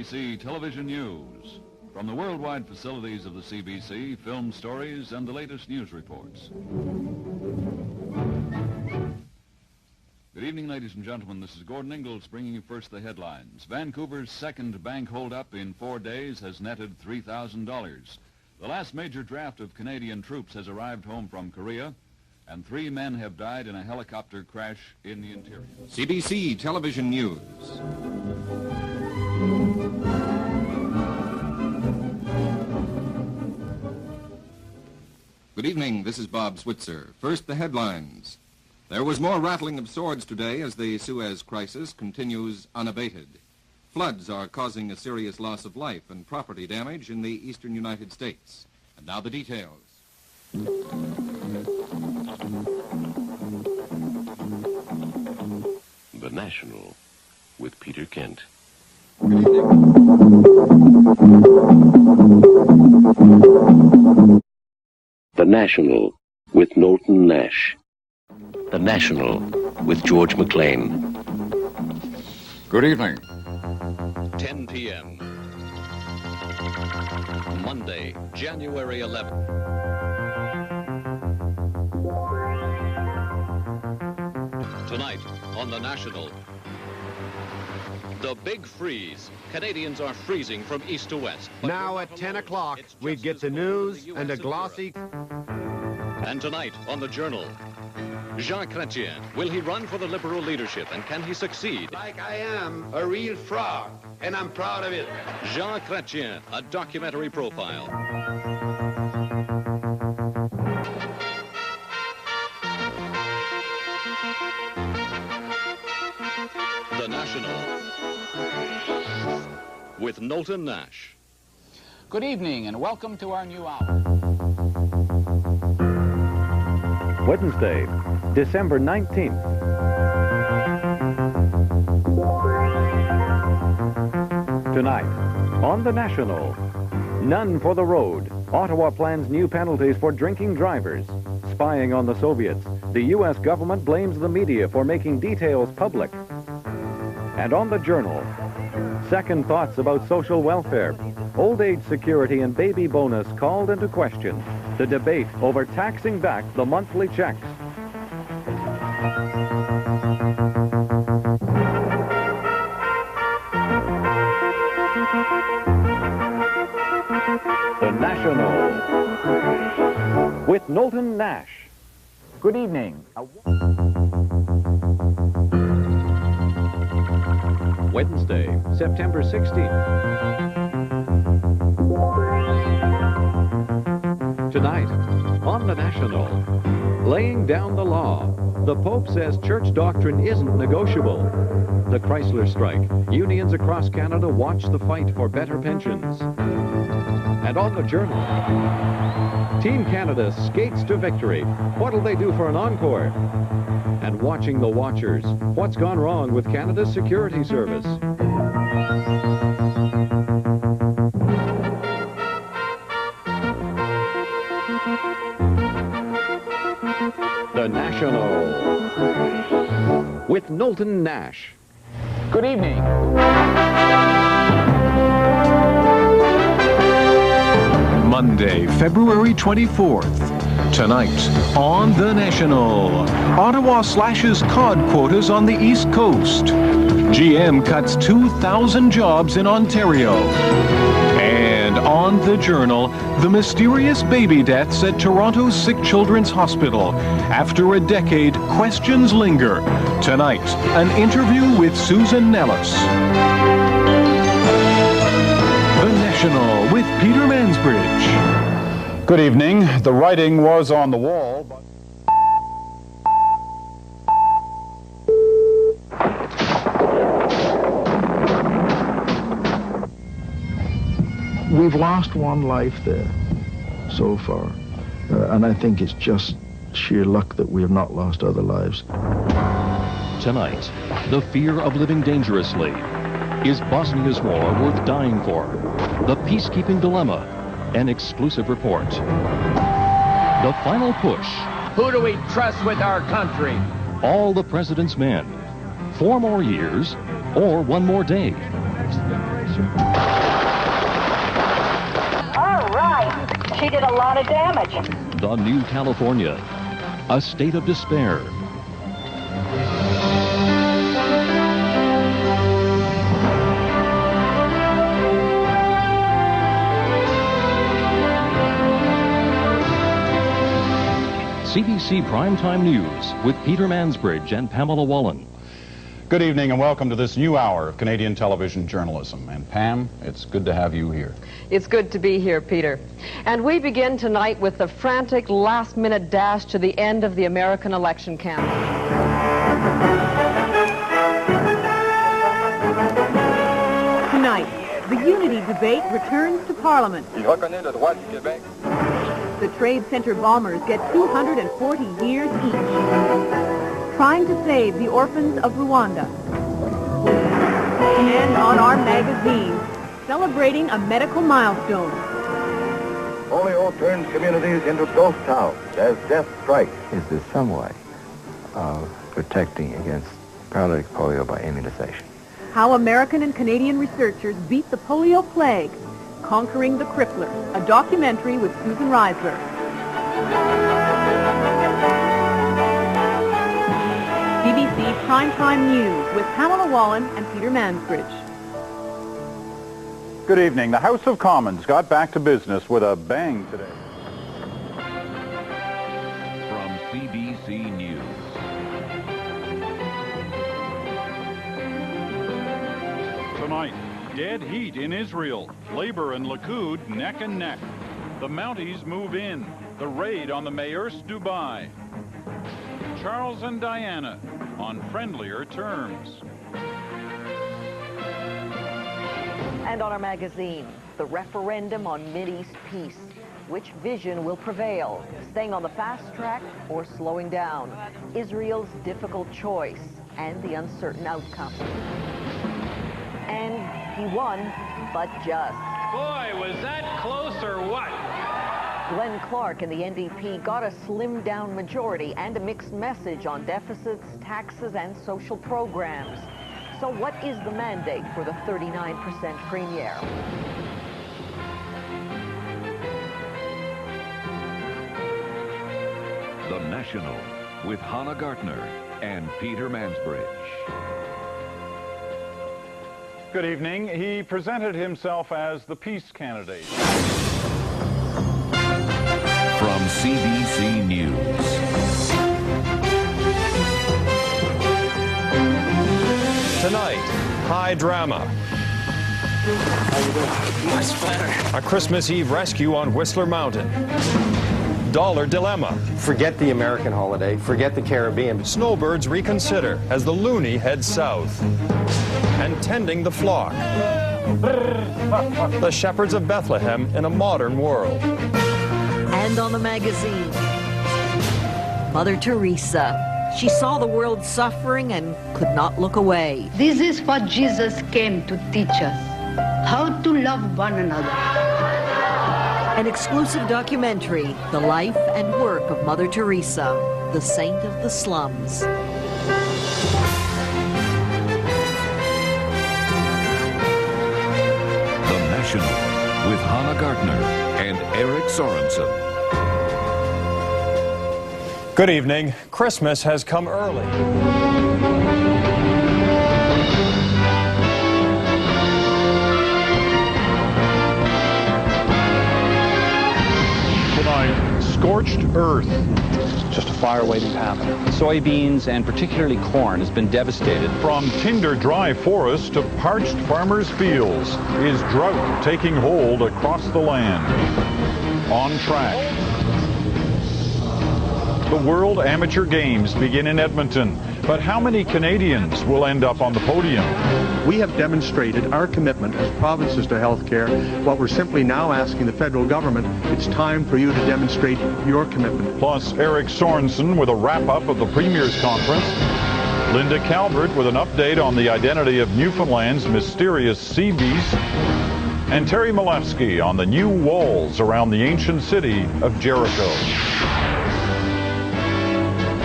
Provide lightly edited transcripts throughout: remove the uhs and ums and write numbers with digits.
CBC Television News. From the worldwide facilities of the CBC, film stories and the latest news reports. Good evening, ladies and gentlemen. This is Gordon Ingalls bringing you first the headlines. Vancouver's second bank holdup in 4 days has netted $3,000. The last major draft of Canadian troops has arrived home from Korea, and 3 men have died in a helicopter crash in the interior. CBC Television News. Good evening, this is Bob Switzer. First, the headlines. There was more rattling of swords today as the Suez crisis continues unabated. Floods are causing a serious loss of life and property damage in the eastern United States. And now the details. The National with Peter Kent. The National with Knowlton Nash. The National with George McLean. Good evening. 10 p.m. Monday, January 11th. Tonight on The National. The big freeze. Canadians are freezing from east to west. Now at 10 o'clock, we get the news and a glossy... And tonight on The Journal, Jean Chrétien, will he run for the Liberal leadership, and can he succeed? Like I am a real frog, and I'm proud of it. Jean Chrétien, a documentary profile. The National with Knowlton Nash. Good evening and welcome to our new hour. Wednesday, December 19th. Tonight, on The National, none for the road. Ottawa plans new penalties for drinking drivers. Spying on the Soviets. The U.S. government blames the media for making details public. And on The Journal, second thoughts about social welfare. Old age security and baby bonus called into question. The debate over taxing back the monthly checks. The National with Knowlton Nash. Good evening. Wednesday, September 16th. Tonight, on The National, laying down the law. The Pope says church doctrine isn't negotiable. The Chrysler strike. Unions across Canada watch the fight for better pensions. And on The Journal, Team Canada skates to victory. What'll they do for an encore? And watching the watchers. What's gone wrong with Canada's security service? The National with Knowlton Nash. Good evening. Monday, February 24th. Tonight on The National, Ottawa slashes cod quotas on the East Coast. GM cuts 2,000 jobs in Ontario. And on The Journal, the mysterious baby deaths at Toronto's Sick Children's Hospital. After a decade, questions linger. Tonight, an interview with Susan Nellis. The National with Peter Mansbridge. Good evening. The writing was on the wall, but... We've lost one life there so far, and I think it's just sheer luck that we have not lost other lives. Tonight, the fear of living dangerously. Is Bosnia's war worth dying for? The peacekeeping dilemma. An exclusive report. The final push. Who do we trust with our country? All the president's men. 4 more years or 1 more day. question. All right. She did a lot of damage. The New California, a state of despair. CBC Primetime News with Peter Mansbridge and Pamela Wallen. Good evening and welcome to this new hour of Canadian television journalism. And Pam, it's good to have you here. It's good to be here, Peter. And we begin tonight with the frantic last-minute dash to the end of the American election campaign. Tonight, the unity debate returns to Parliament. The Trade Center bombers get 240 years each, trying to save the orphans of Rwanda. And on our magazine, celebrating a medical milestone. Polio turns communities into ghost towns as death strikes. Is there some way of protecting against paralytic polio by immunization? How American and Canadian researchers beat the polio plague, Conquering the Crippler, a documentary with Susan Reisler. BBC Primetime News with Pamela Wallen and Peter Mansbridge. Good evening. The House of Commons got back to business with a bang today. From CBC News. Tonight, dead heat in Israel. Labor and Likud neck and neck. The Mounties move in. The raid on the Mayors Dubai. Charles and Diana on friendlier terms. And on our magazine, the referendum on Mideast peace. Which vision will prevail? Staying on the fast track or slowing down? Israel's difficult choice and the uncertain outcome. And he won, but just. Boy, was that close or what? Glenn Clark and the NDP got a slimmed-down majority and a mixed message on deficits, taxes, and social programs. So what is the mandate for the 39% premier? The National with Hannah Gartner and Peter Mansbridge. Good evening. He presented himself as the peace candidate. From CBC News. Tonight, high drama. How you doing? Much better. A Christmas Eve rescue on Whistler Mountain. Dollar dilemma. Forget the American holiday. Forget the Caribbean. Snowbirds reconsider as the loony heads south. And tending the flock. The shepherds of Bethlehem in a modern world. And on the magazine, Mother Teresa. She saw the world suffering and could not look away. This is what Jesus came to teach us, how to love one another. An exclusive documentary, the life and work of Mother Teresa, the saint of the slums. The National with Hannah Gartner and Eric Sorensen. Good evening. Christmas has come early. Tonight, scorched earth. Just a fire waiting to happen. Soybeans and particularly corn has been devastated. From tinder dry forests to parched farmers' fields, is drought taking hold across the land? On track. The World Amateur Games begin in Edmonton, but how many Canadians will end up on the podium? We have demonstrated our commitment as provinces to health care. What we're simply now asking the federal government, it's time for you to demonstrate your commitment. Plus, Eric Sorensen with a wrap-up of the Premier's Conference. Linda Calvert with an update on the identity of Newfoundland's mysterious sea beast. And Terry Malewski on the new walls around the ancient city of Jericho.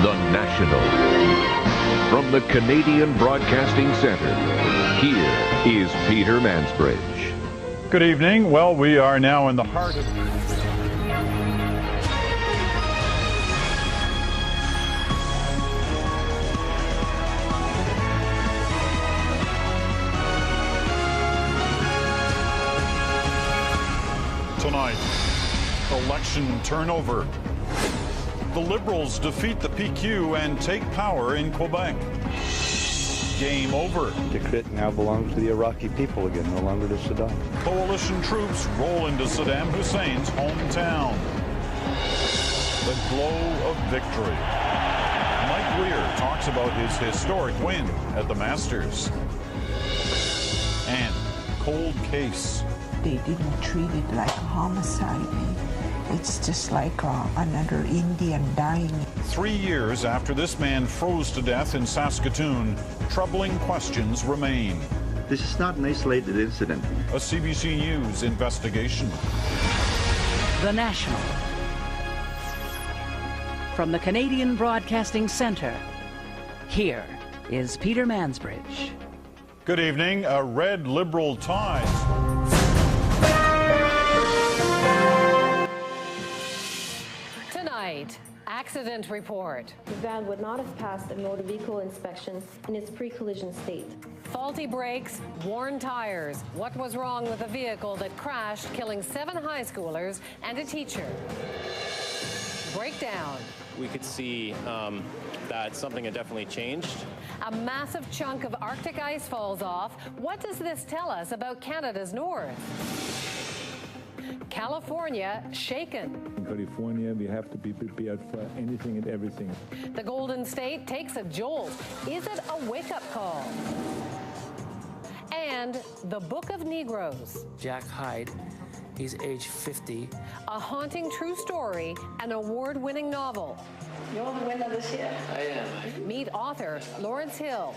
The National. From the Canadian Broadcasting Centre. Here is Peter Mansbridge. Good evening. Well, we are now in the heart of... Tonight, election turnover. The Liberals defeat the PQ and take power in Quebec. Game over. Tikrit now belongs to the Iraqi people again, no longer to Saddam. Coalition troops roll into Saddam Hussein's hometown. The glow of victory. Mike Weir talks about his historic win at the Masters. And cold case. They didn't treat it like a homicide. It's just like another Indian dying. 3 years after this man froze to death in Saskatoon, troubling questions remain. This is not an isolated incident. A CBC News investigation. The National. From the Canadian Broadcasting Centre, here is Peter Mansbridge. Good evening. A red Liberal tide. Tonight, accident report. The van would not have passed a motor vehicle inspection in its pre-collision state. Faulty brakes, worn tires. What was wrong with a vehicle that crashed, killing 7 high schoolers and a teacher? Breakdown. We could see that something had definitely changed. A massive chunk of Arctic ice falls off. What does this tell us about Canada's north? California shaken. In California, we have to be prepared for anything and everything. The Golden State takes a jolt. Is it a wake-up call? And the Book of Negroes. Jack Hyde, he's age 50. A haunting true story, an award-winning novel. You're the winner this year. I am. Meet author Lawrence Hill.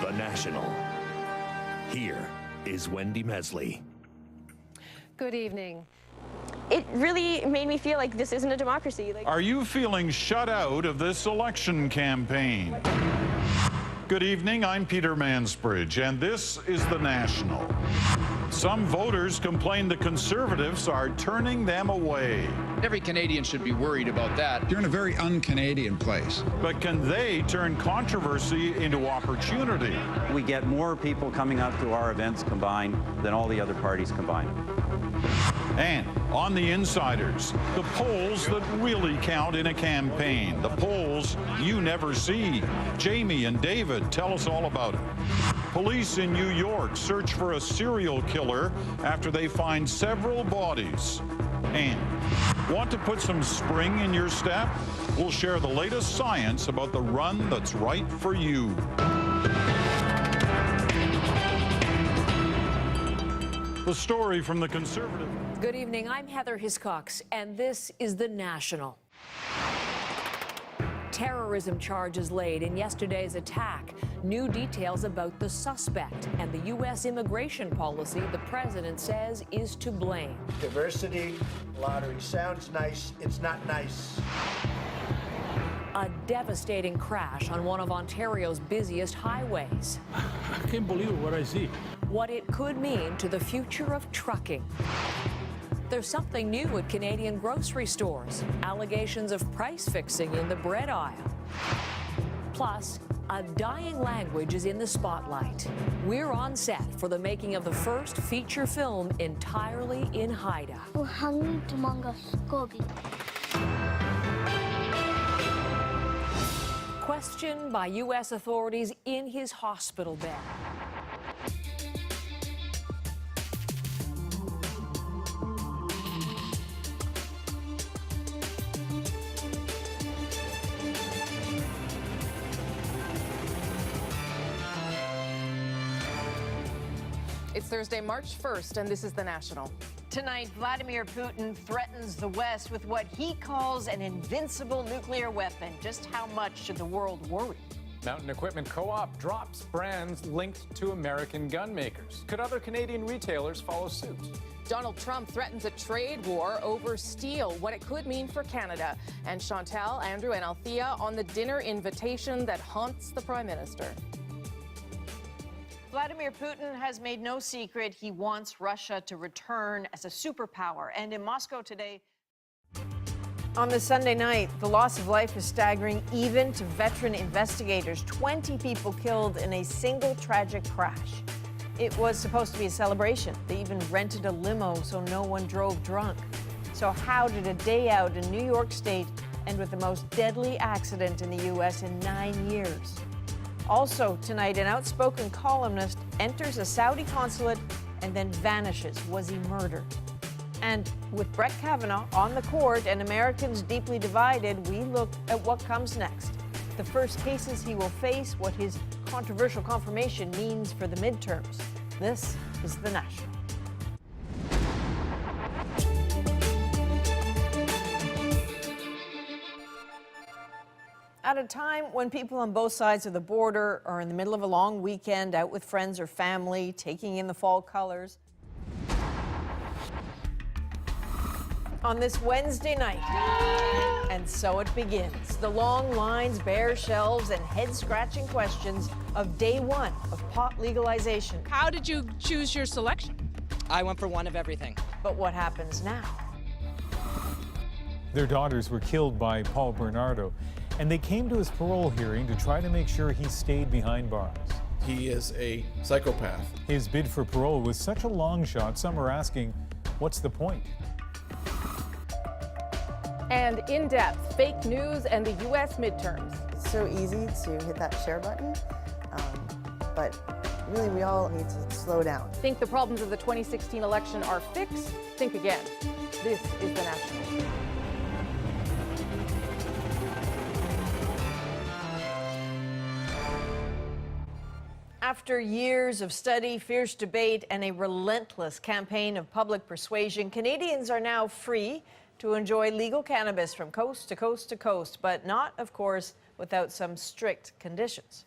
The National. Here is Wendy Mesley. Good evening. It really made me feel like this isn't a democracy. Are you feeling shut out of this election campaign? Good evening, I'm Peter Mansbridge, and this is The National. Some voters complain the Conservatives are turning them away. Every Canadian should be worried about that. You're in a very un-Canadian place. But can they turn controversy into opportunity? We get more people coming up to our events combined than all the other parties combined. And on the insiders, the polls that really count in a campaign, the polls you never see. Jamie and David tell us all about it. Police in New York search for a serial killer after they find several bodies. And want to put some spring in your step? We'll share the latest science about the run that's right for you. The story from the Conservative. Good evening, I'm Heather Hiscox, and this is The National. Terrorism charges laid in yesterday's attack. New details about the suspect and the U.S. immigration policy the president says is to blame. Diversity lottery sounds nice. It's not nice. A devastating crash on one of Ontario's busiest highways. I can't believe what I see. What it could mean to the future of trucking. There's something new at Canadian grocery stores. Allegations of price fixing in the bread aisle. Plus, a dying language is in the spotlight. We're on set for the making of the first feature film entirely in Haida. Questioned by U.S. authorities in his hospital bed. It's Thursday, March 1st, and this is The National. Tonight, Vladimir Putin threatens the West with what he calls an invincible nuclear weapon. Just how much should the world worry? Mountain Equipment Co-op drops brands linked to American gun makers. Could other Canadian retailers follow suit? Donald Trump threatens a trade war over steel, what it could mean for Canada. And Chantal, Andrew, and Althea on the dinner invitation that haunts the Prime Minister. Vladimir Putin has made no secret he wants Russia to return as a superpower. And in Moscow today, on this Sunday night, the loss of life is staggering even to veteran investigators. 20 people killed in a single tragic crash. It was supposed to be a celebration. They even rented a limo so no one drove drunk. So how did a day out in New York State end with the most deadly accident in the U.S. in 9 years? Also tonight, an outspoken columnist enters a Saudi consulate and then vanishes. Was he murdered? And with Brett Kavanaugh on the court and Americans deeply divided, we look at what comes next. The first cases he will face, what his controversial confirmation means for the midterms. This is The National. At a time when people on both sides of the border are in the middle of a long weekend, out with friends or family, taking in the fall colors, on this Wednesday night, and so it begins. The long lines, bare shelves, and head-scratching questions of day one of pot legalization. How did you choose your selection? I went for one of everything. But what happens now? Their daughters were killed by Paul Bernardo, and they came to his parole hearing to try to make sure he stayed behind bars. He is a psychopath. His bid for parole was such a long shot, some are asking, what's the point? And in depth, fake news and the U.S. midterms. It's so easy to hit that share button, but really we all need to slow down. Think the problems of the 2016 election are fixed? Think again. This is The National. After years of study, fierce debate, and a relentless campaign of public persuasion, Canadians are now free to enjoy legal cannabis from coast to coast to coast, but not, of course, without some strict conditions.